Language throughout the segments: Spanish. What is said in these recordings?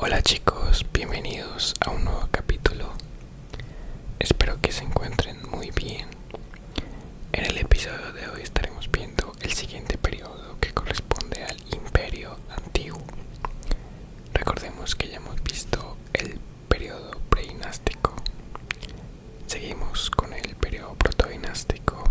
Hola chicos, bienvenidos a un nuevo capítulo. Espero que se encuentren muy bien. En el episodio de hoy estaremos viendo el siguiente periodo que corresponde al Imperio Antiguo. Recordemos que ya hemos visto el periodo predinástico. Seguimos con el periodo protodinástico.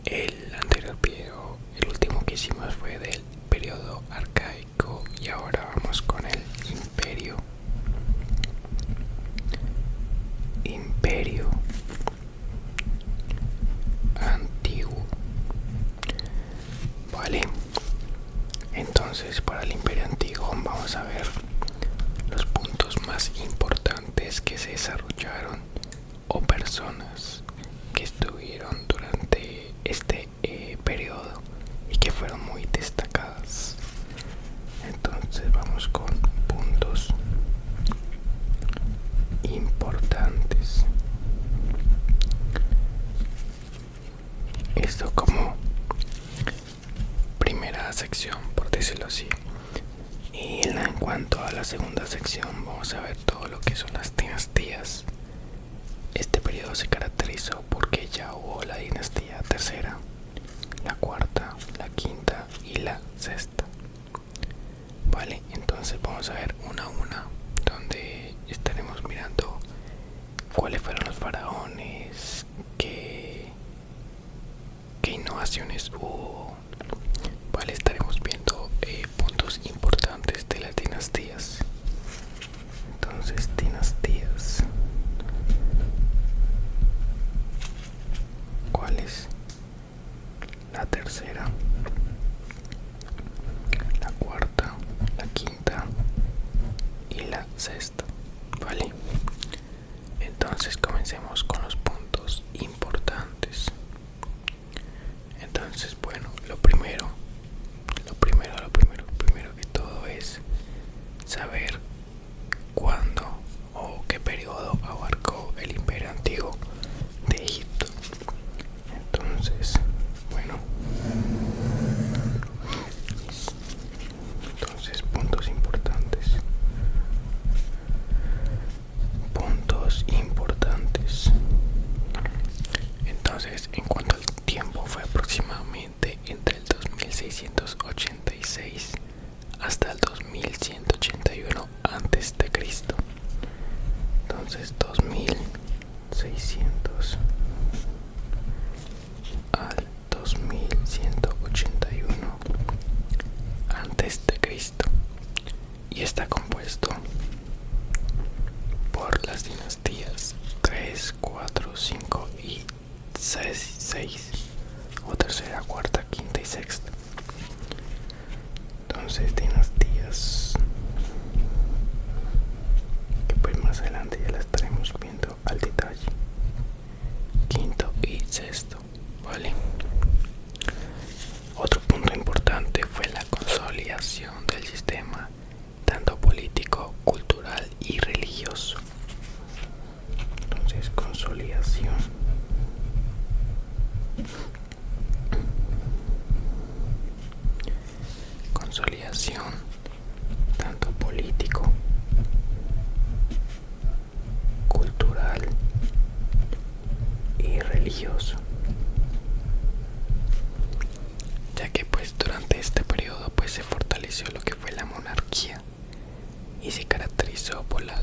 El anterior video, el último que hicimos fue del periodo arcaico y ahora vamos con el imperio. Imperio antiguo. Vale. Entonces, para el imperio antiguo vamos a ver los puntos más importantes que se desarrollaron o personas que estuvieron durante este periodo y que fueron muy destacadas. Entonces vamos con puntos importantes. Esto como primera sección, por decirlo así. Y en cuanto a la segunda sección vamos a ver todo lo que son las dinastías. Este periodo se caracterizó porque ya hubo la dinastía tercera, la cuarta, la quinta y la sexta. Vale, entonces vamos a ver una a una, donde estaremos mirando cuáles fueron los faraones, qué innovaciones hubo. Vale, estaremos viendo puntos importantes de las dinastías. Entonces, dinastías. ¿Cuál es? La tercera, la cuarta, la quinta y la sexta. Vale, entonces comencemos con los puntos importantes. Entonces, bueno, lo primero que todo es saber cuándo o qué periodo abarcó el imperio antiguo de Egipto. Entonces, bueno, puntos importantes. Entonces, en cuanto al tiempo, fue aproximadamente entre el 2686 hasta el 2181 antes de Cristo. Entonces, 2600 al 2181 antes de Cristo, y está compuesto por las dinastías 3, 4, 5 y 6, o tercera, cuarta, quinta y sexta. Entonces, dinastías que pues más adelante ya las estaremos viendo al detalle. Quinto y sexto, ¿vale? Otro punto importante fue la consolidación del sistema, tanto político, cultural y religioso. Entonces, consolidación. Tanto político, cultural y religioso, ya que pues durante este periodo pues se fortaleció lo que fue la monarquía y se caracterizó por la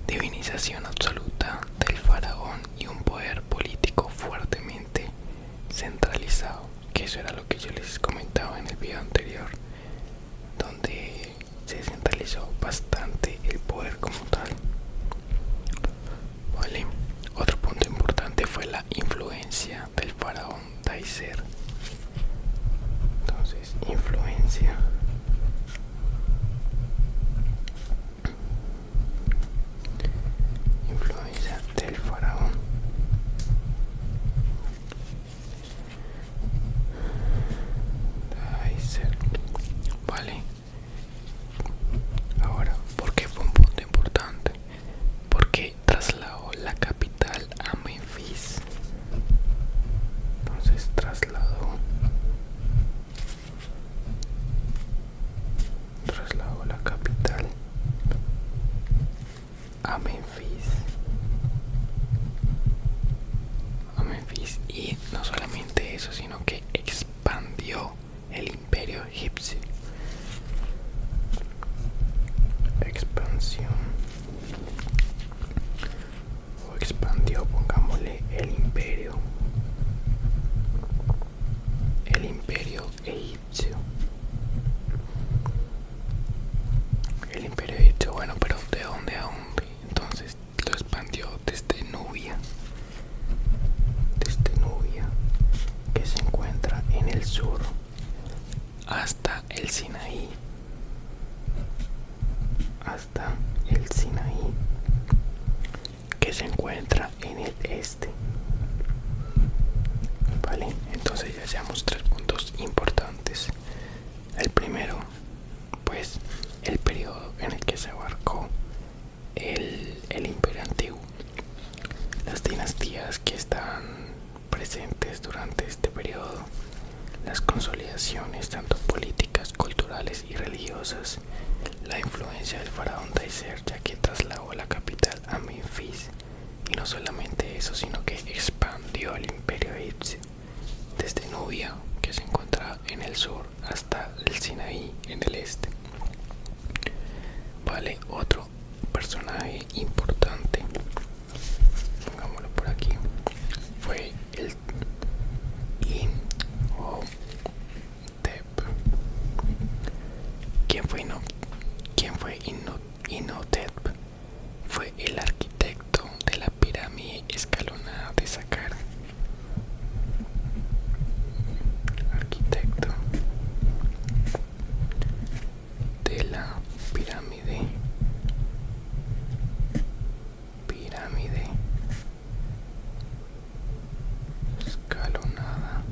divinización absoluta del faraón y un poder político fuertemente centralizado, que eso era lo que yo les comentaba en el video anterior, donde se centralizó bastante el poder como tal. Vale, otro punto importante fue la influencia del faraón Daiser. Entonces, influencia del faraón. Daiser. Vale. Ahora, ¿por qué fue un punto importante? Porque trasladó la capital a Memphis. Entonces trasladó egipcio. Expansión o expandió, pongámosle el imperio egipcio. El imperio egipcio, bueno, pero ¿de dónde a dónde? Entonces lo expandió desde Nubia, que se encuentra en el sur, hasta el Sinaí, que se encuentra en el este. Vale, entonces ya hallamos 3 puntos importantes. El primero, pues, el periodo en el que se abarcó el imperio antiguo, las dinastías que están presentes durante este periodo, las consolidaciones tanto políticas, culturales y religiosas, la influencia del faraón Daiser, ya que trasladó la capital a Menfis, y no solamente eso, sino que expandió el imperio egipcio desde Nubia, que se encuentra en el sur, hasta el Sinaí en el este. Vale, otro personaje importante, pongámoslo por aquí, fue el Imhotep. ¿Quién fue Imhotep? Fue el arquitecto de la pirámide escalonada de Saqqara. Arquitecto de la pirámide escalonada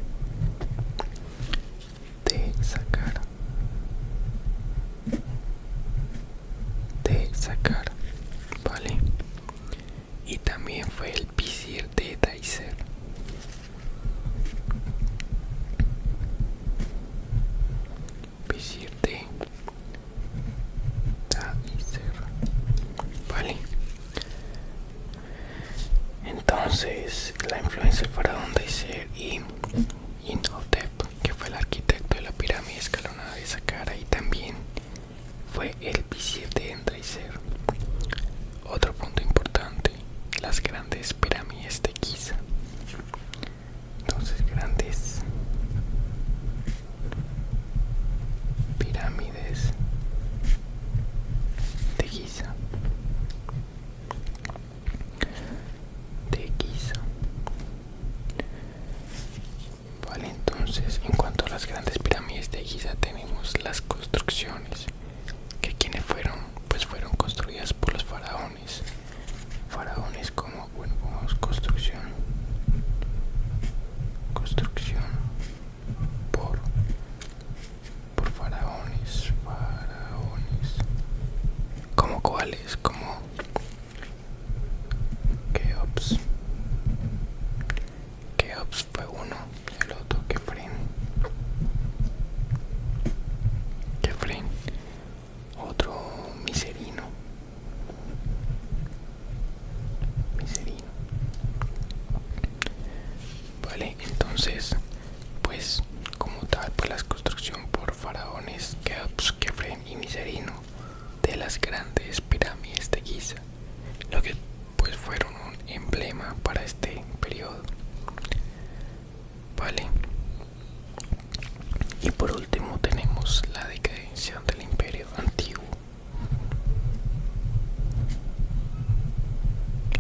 de Saqqara. Vale, y también fue el visir de Daiser. Vale, entonces la influencia del faraón Daiser y Imhotep, que fue el arquitecto de la pirámide escalonada de Saqqara y también fue el visir de Daiser. Otro punto importante, las grandes pirámides de Giza. Entonces, grandes pirámides de Giza. Vale, entonces en cuanto a las grandes pirámides de Giza tenemos las construcciones, que quienes fueron, pues fueron construidas por los faraones como, bueno, pongamos construcción por faraones, como cuáles, como Keops fue uno, el otro Kefren, otro Miserino. Vale, entonces, pues como tal, pues la construcción por faraones Keops, Kefren y Miserino de las grandes pirámides de Giza, lo que pues fueron un emblema para este periodo. Vale, y por último tenemos la decadencia del imperio antiguo.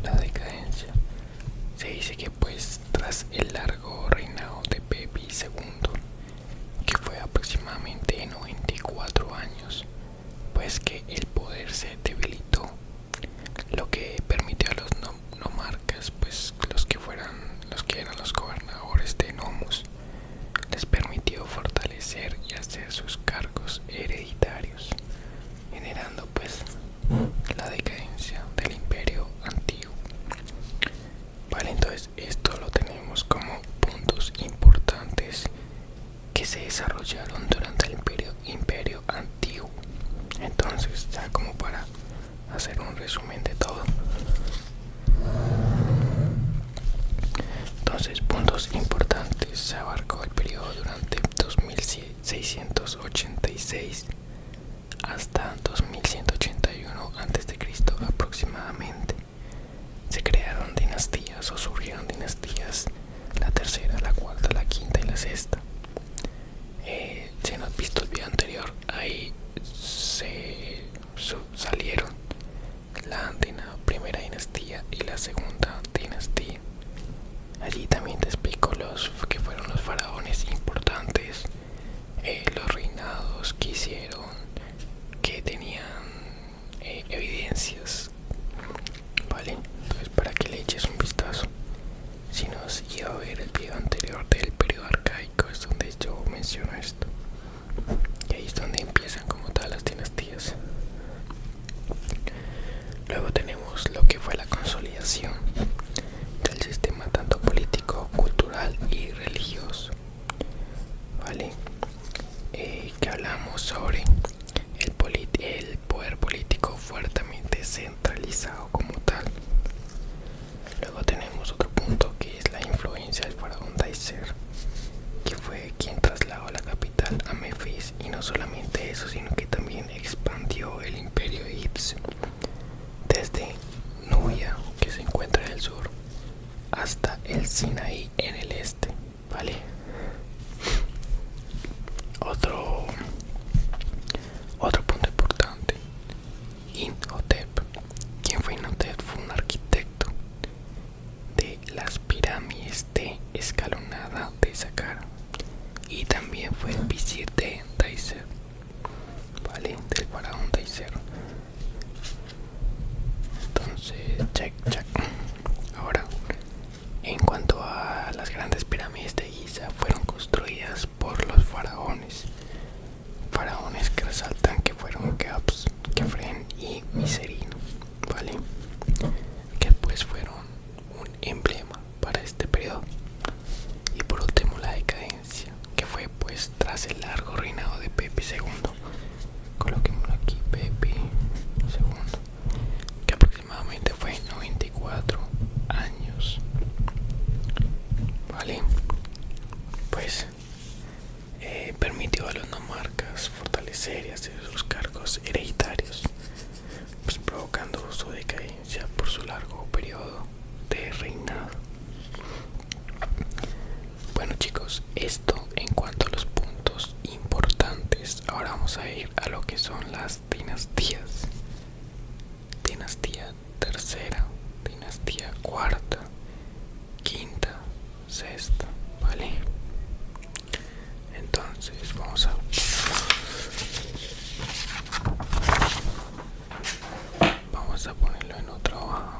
La decadencia se dice que pues tras el largo reinado de Pepi II, que fue aproximadamente 94 años, pues que el poder se debilitó, lo que permitió a los nomarcas, pues los que eran los gobernadores de Nomus, les permitió fortalecer y hacer sus cargos hereditarios, generando pues la decadencia del imperio antiguo. Vale, entonces esto lo tenemos como puntos importantes que se desarrollaron durante el imperio antiguo. Entonces, ya como para hacer un resumen de todo, entonces puntos importantes: se abarcó el periodo durante 2680 2016 hasta 2181 a.C. aproximadamente. Se crearon dinastías o surgieron dinastías, la tercera, la cuarta, la quinta y la sexta. Si no has visto el video anterior, ahí salieron la primera dinastía y la segunda dinastía. Allí también te explico los que fueron los faraones importantes, los reinados que hicieron, que tenían evidencias, ¿vale? Entonces, para que le eches un vistazo. Si no has ido a ver el video anterior del periodo arcaico, es donde yo menciono esto. Y ahí es donde empiezan como todas las dinastías. Luego tenemos lo que fue la consolidación del sistema tanto político, cultural y religioso, ¿vale? Que hablamos sobre el poder político fuertemente centralizado como tal. Luego tenemos otro punto que es la influencia del faraón Daiser, que fue quien trasladó la capital a Memphis, y no solamente eso, sino que también expandió el imperio egipcio desde Nubia, que se encuentra en el sur, hasta el Sinaí en el este, ¿vale? Otro punto importante, Imhotep. ¿Quién fue Imhotep? Fue un arquitecto de las pirámides de Escalonada de Saqqara, y también fue el visir de Daiser, ¿vale? Del faraón Daiser. Entonces, check. Ahora, en cuanto a las grandes pirámides de Giza, fueron construidas por los faraones que resaltan que fueron Keops, Kefren y Miserino, ¿vale? Que pues fueron un emblema para este periodo. Y por último, la decadencia, que fue pues tras el largo reinado de Pepe II. Coloquémoslo aquí, Pepe II, que aproximadamente fue 94 años, ¿vale? Pues permitió a los nomarcas fortalecer y hacer sus cargos hereditarios, pues provocando su decadencia por su largo periodo de reinado. Bueno, chicos, esto en cuanto a los puntos importantes. Ahora vamos a ir a lo que son las dinastías. Dinastía tercera, dinastía cuarta, quinta, sexta, ¿vale? Entonces vamos a ponerlo en otra hoja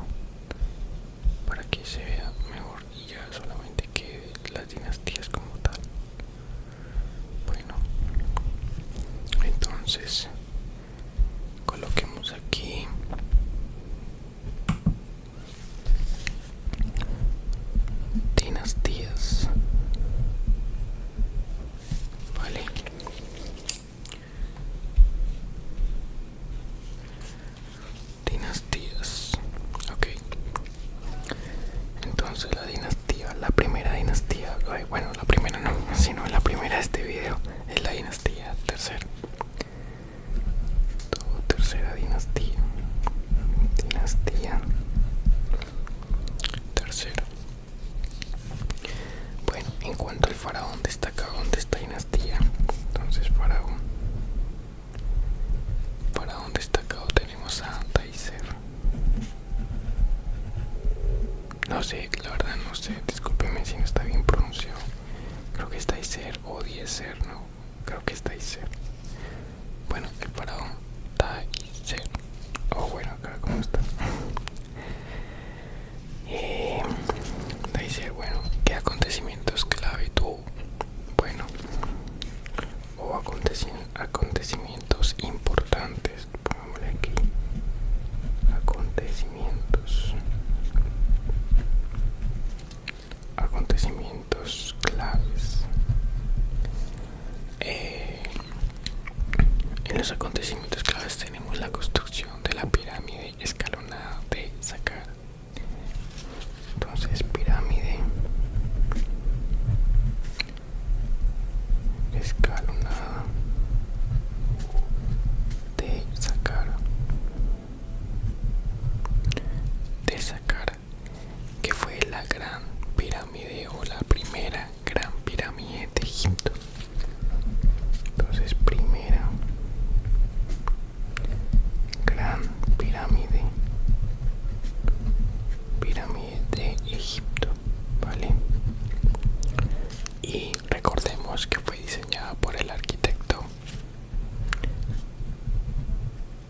para que se vea mejor y ya solamente quede las dinastías como tal. Bueno, entonces coloquemos aquí dinastías, ¿vale? Dinastías, ok. Entonces la primera dinastía, bueno, la primera no, sino la primera de este video es la dinastía tercera. Tercera dinastía tercera. Bueno, en cuanto al faraón destacado de esta dinastía, entonces faraón destacado tenemos a Daiser. No sé, la verdad no sé, discúlpeme si no está bien pronunciado. Creo que es Daiser o Diezer, no, creo que es Daiser. Bueno, el faraón Daiser, bueno, acá cómo está. Daiser, bueno, ¿qué acontecimientos clave tuvo? Bueno, o acontecimientos importantes, pongámosle aquí, acontecimientos claves. En los acontecimientos claves tenemos la construcción de la pirámide escalonada de Saqqara. Entonces, pirámide escalonada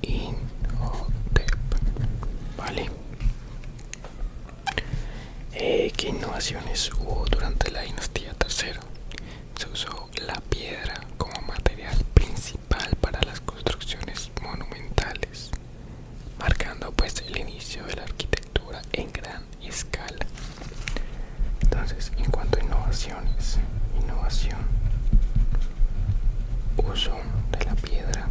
Imhotep. Vale. ¿Qué innovaciones hubo durante la dinastía tercera? Se usó la piedra como material principal para las construcciones monumentales, marcando pues el inicio de la arquitectura en gran escala. Entonces, en cuanto a innovaciones, uso de la piedra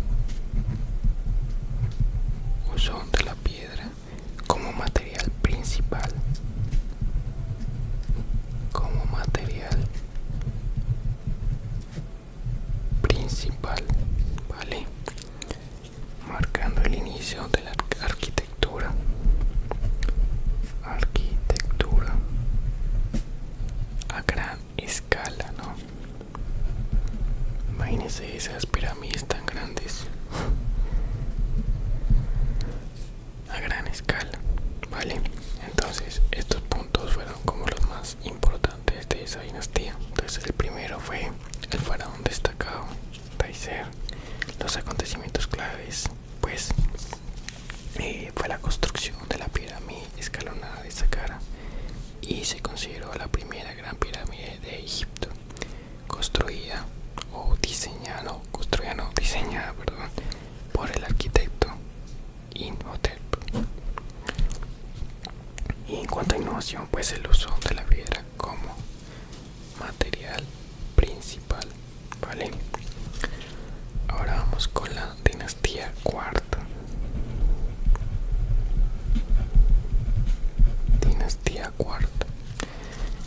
como material principal, ¿vale? Marcando el inicio de la arquitectura a gran escala, ¿no? Imagínense esas pirámides tan grandes a gran escala, ¿vale? Entonces estos puntos fueron como los más importantes de esa dinastía. Entonces el primero fue el faraón destacado, Taiser. Los acontecimientos claves pues fue la construcción de la pirámide escalonada de Saqqara, y se consideró la primera gran pirámide de Egipto, diseñada por el arquitecto Imhotep. Y en cuanto a innovación, pues el uso de la piedra como material principal, ¿vale? Ahora vamos con la dinastía cuarta.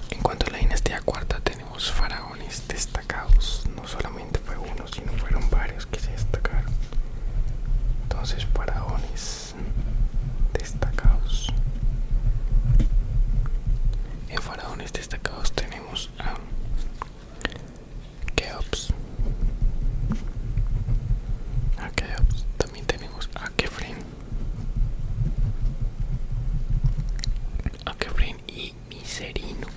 En cuanto a la dinastía cuarta, tenemos faraones destacados. No solamente fue uno, sino fueron varios que se destacaron. Entonces, faraones destacados. En faraones destacados tenemos a Keops. También tenemos a Kefren y Miserino.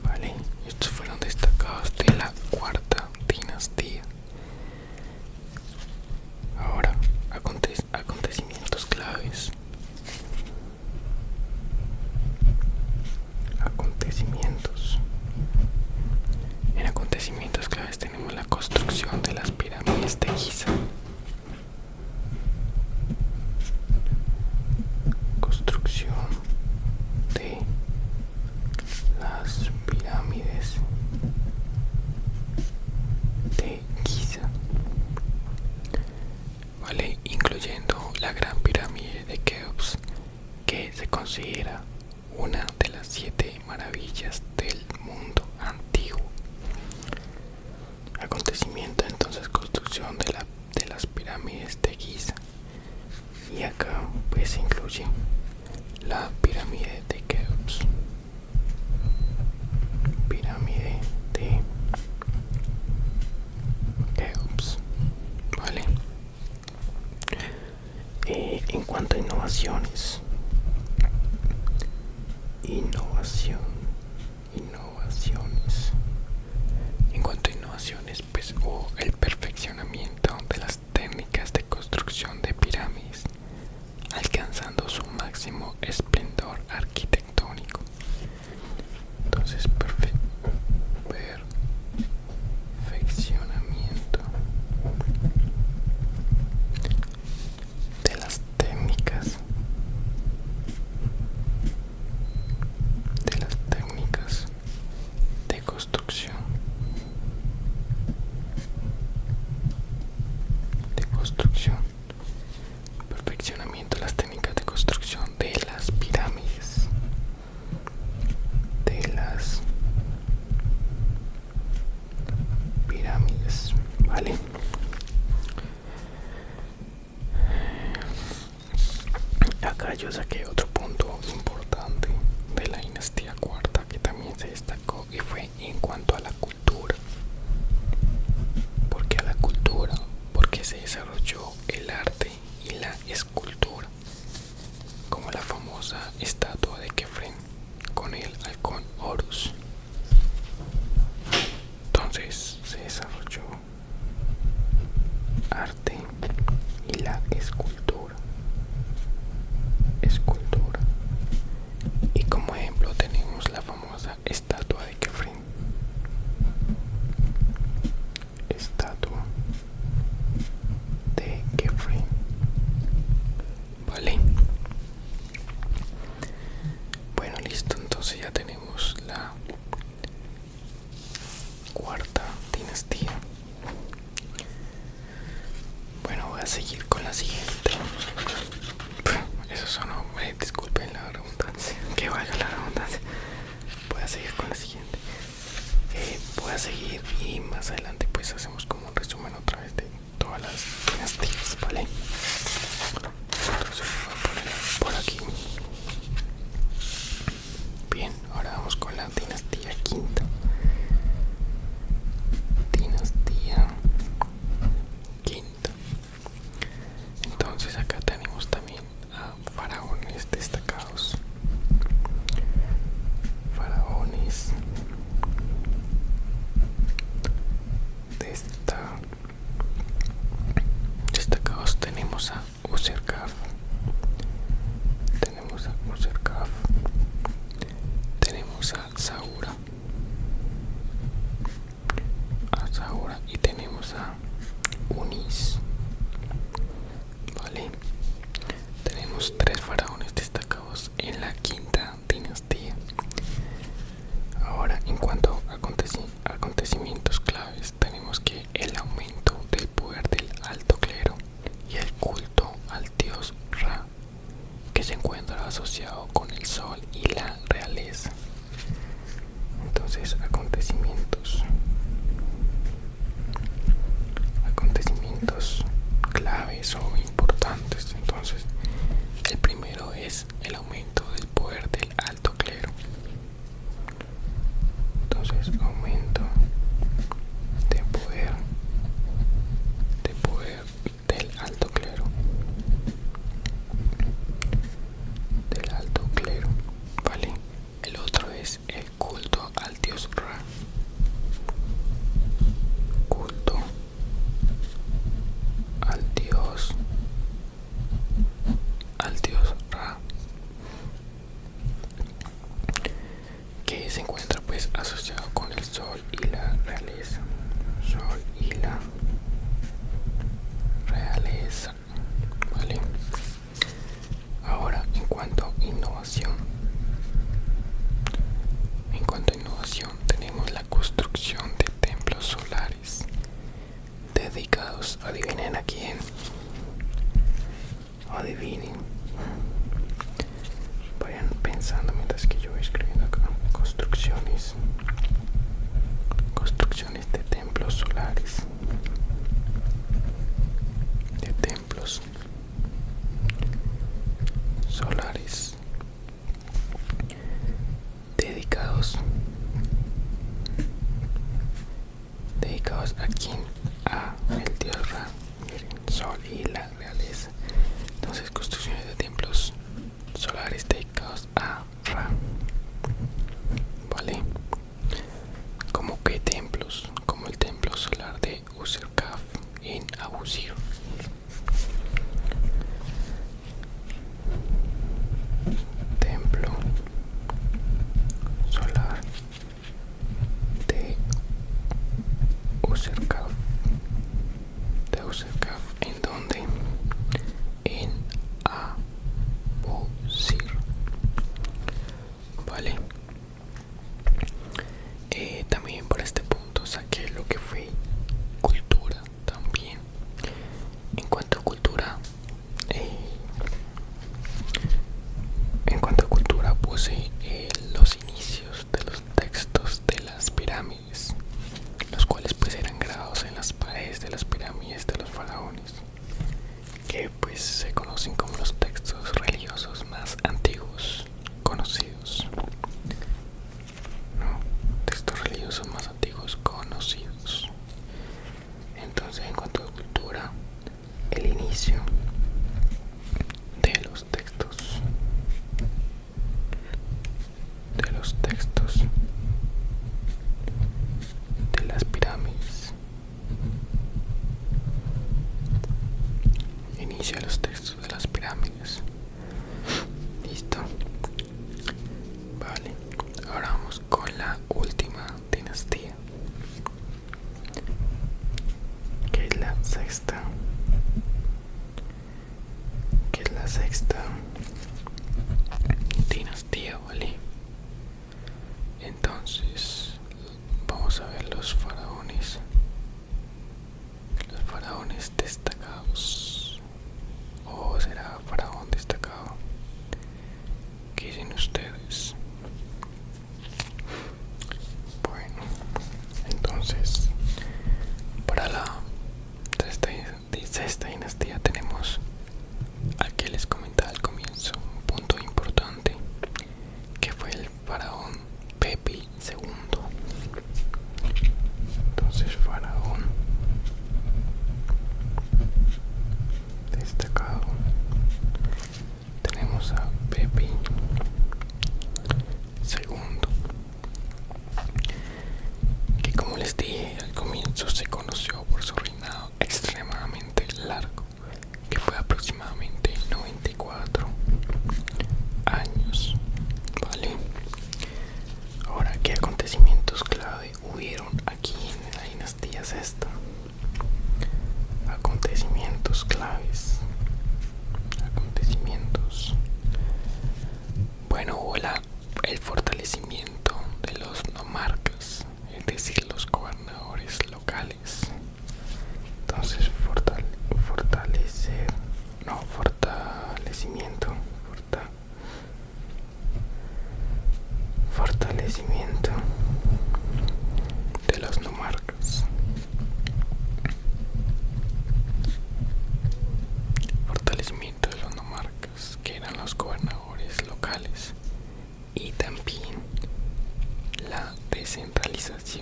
Vale, estos fueron destacados de la cuarta dinastía. Ahora, acontecimientos claves. En acontecimientos claves tenemos la construcción de las pirámides de Giza. Vale, incluyendo la gran pirámide de Keops, que se considera una de las 7 maravillas del mundo antiguo. Acontecimiento entonces, construcción de las pirámides de Giza. Y acá pues se incluye la pirámide de Keops. Vale. En cuanto a innovaciones, pues hubo el perfeccionamiento de las técnicas de construcción de pirámides, alcanzando su máximo esplendor arquitectónico. Entonces, perfeccionamiento de las técnicas de construcción. Perfeccionamiento de las técnicas de construcción de las pirámides. ¿Vale? Acá yo saqué otro punto importante de la dinastía cuarta que también se destacó, y fue en cuanto a la cultura. ¿Por qué a la cultura? Porque se desarrolló el arte y la escultura, como la famosa estatua de Kefren con el halcón Horus. Entonces se desarrolló arte y la escultura. Y como ejemplo tenemos la famosa estatua de Kefren. Estatua de Kefren. Vale. Bueno, listo. Entonces ya tenemos la cuarta dinastía. Bueno, voy a seguir con la siguiente. Eso sonó, disculpen la redundancia, que vaya la redundancia. Voy a seguir con la siguiente. Voy a seguir y más adelante pues hacemos como un resumen otra vez de todas las dinastías, ¿vale? Entonces voy a poner por aquí. Bien, ahora vamos con la dinastía quinta. Dinastía quinta. Entonces acá tenemos también a faraones destacados. Faraones destacados tenemos a Userkaf. Tenemos a Saura. Y tenemos a Unis. Vale. Tenemos tres faraones destacados en la quinta dinastía. Ahora, en cuanto a acontecimientos claves, tenemos que el aumento del poder del alto clero y el culto al dios Ra, que se encuentra asociado con el sol y la realeza. Entonces, acontecimientos claves o importantes. Entonces, el primero es el aumento del poder del alto clero. Entonces, aumento de poder del alto clero. Vale. El otro es el culto al dios Ra. Culto al dios Ra, que se encuentra pues asociado con el sol y la realeza. Vale. Ahora, en cuanto a innovación tenemos la construcción de templos solares dedicados, adivinen a quién. Adivinen. Vayan pensando mientras que yo voy escribiendo acá. Construcciones de templos solares. Dedicados a quién, a el dios Ra, el sol y la realeza. Entonces, construcciones de templos solares dedicados a Ra. Vale. ¿Como qué templos? Como el templo solar de Userkaf en Abusir. Templo solar de Userkaf. ¿En dónde? En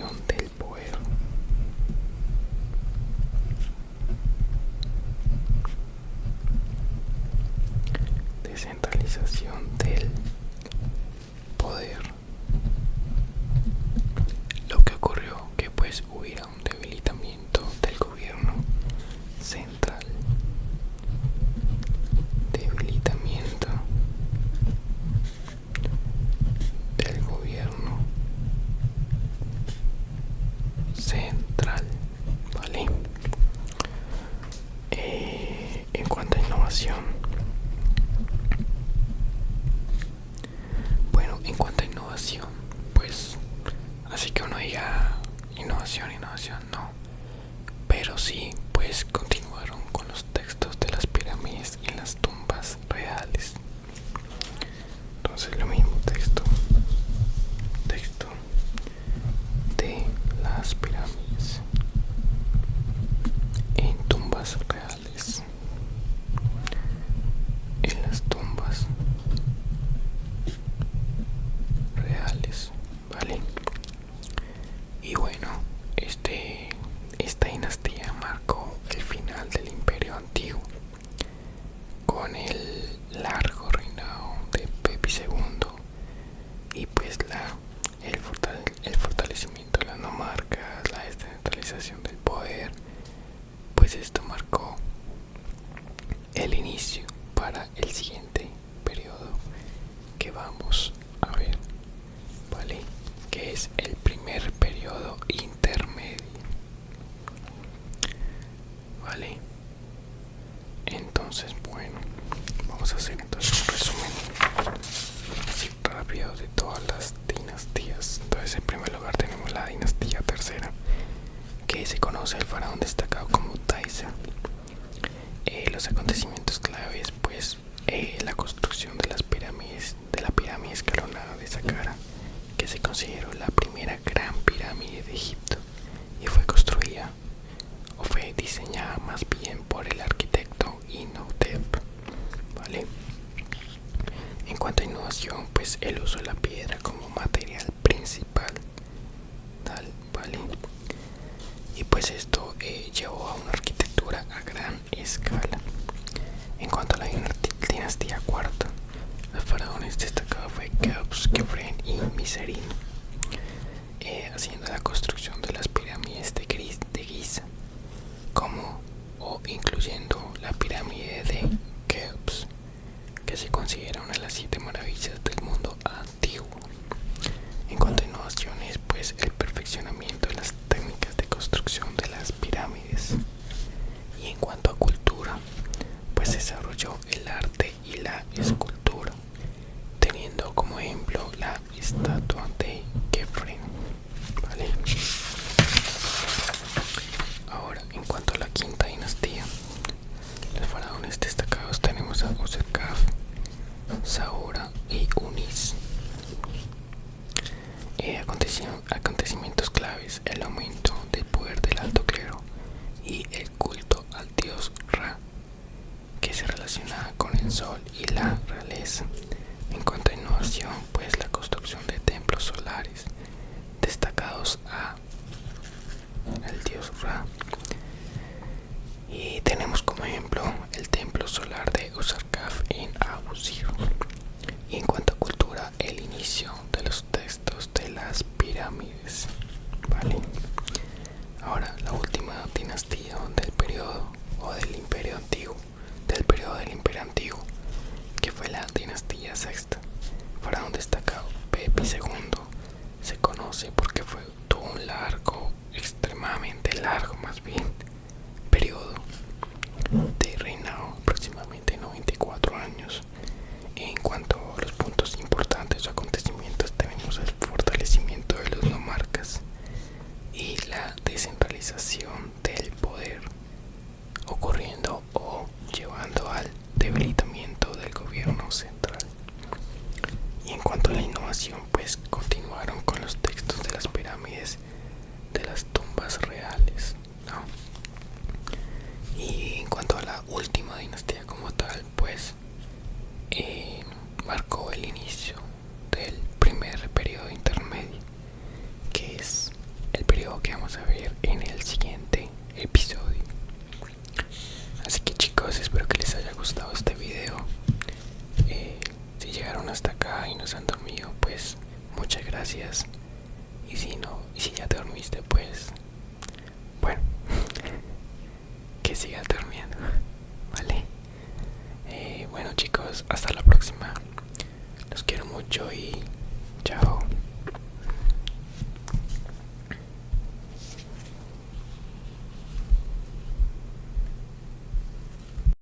descentralización del poder. Descentralización del poder. Lo que ocurrió que pues hubiera un debilitamiento del gobierno central. Debilitamiento del gobierno central, ¿vale? En cuanto a innovación, bueno, en cuanto a innovación, pues así que uno diga innovación, no, pero sí, pues continuaron con los textos de las pirámides en las tumbas reales. Entonces lo mismo, texto de las pirámides en tumbas reales, en las tumbas reales, ¿vale? Y bueno, esta dinastía marcó el final del Imperio Antiguo con el largo reinado de Pepi II y pues el fortalecimiento de las nomarcas, la descentralización del poder. Pues esto marcó el inicio para el siguiente periodo que vamos a ver, ¿vale? Que es el primer periodo intermedio, ¿vale? Entonces, bueno, vamos a hacer entonces un resumen así rápido de todas las dinastías. Entonces, en primer lugar tenemos la dinastía tercera, que se conoce al faraón destacado como Taisa. Los acontecimientos claves, pues la construcción de las pirámides, de la pirámide escalonada de Saqqara, que se consideró la primera gran pirámide de Egipto y fue construida o fue diseñada más bien por el arquitecto Imhotep, ¿vale? En cuanto a innovación, pues el uso de la piedra como material principal, tal, ¿vale? Y pues esto llevó a una arquitectura a gran escala. En cuanto a la dinastía cuarta, los faraones destacados fue Keops, Khafre y Miserino, haciendo la construcción de las pirámides de Giza, como o incluyendo la pirámide de Keops, que se considera una de las 7 maravillas del mundo antiguo. En cuanto a innovaciones, pues el perfeccionamiento de las técnicas de construcción de las pirámides. Y en cuanto a cultura, pues desarrolló el arte y la escultura, teniendo como ejemplo la estatua de Khafre, ¿vale? Ahora, en cuanto a la quinta dinastía, los faraones destacados tenemos a Userkaf, Saora y Unis. Acontecimientos claves: el aumento del poder del alto clero y el culto al dios Ra, que se relaciona con el sol y la realeza. En cuanto a innovación, pues la construcción de templos solares destacados al dios Ra. Y tenemos como ejemplo el templo solar de Usarkaf en Abu Sir. Y en cuanto a cultura, el inicio de los textos de las pirámides, ¿vale? Ahora, la última dinastía del periodo o del Imperio Antiguo, del periodo del Imperio Antiguo, que fue la dinastía sexta. Faraón destacado Pepi II se conoce porque tuvo un largo, extremadamente largo más bien, periodo de reinado, aproximadamente 94 años. En cuanto a los puntos importantes o acontecimientos, tenemos el fortalecimiento de los nomarcas y la descentralización del poder, ocurriendo o llevando al debilitamiento del gobierno central. Y en cuanto a la innovación, pues continuaron con los textos de las pirámides, de las tumbas reales, ¿no? el periodo que vamos a ver en el siguiente episodio. Así que chicos, espero que les haya gustado este video. Si llegaron hasta acá y no se han dormido, pues muchas gracias. Y si no, y si ya te dormiste, pues bueno, que sigas durmiendo, ¿vale? Bueno chicos, hasta la próxima. Los quiero mucho y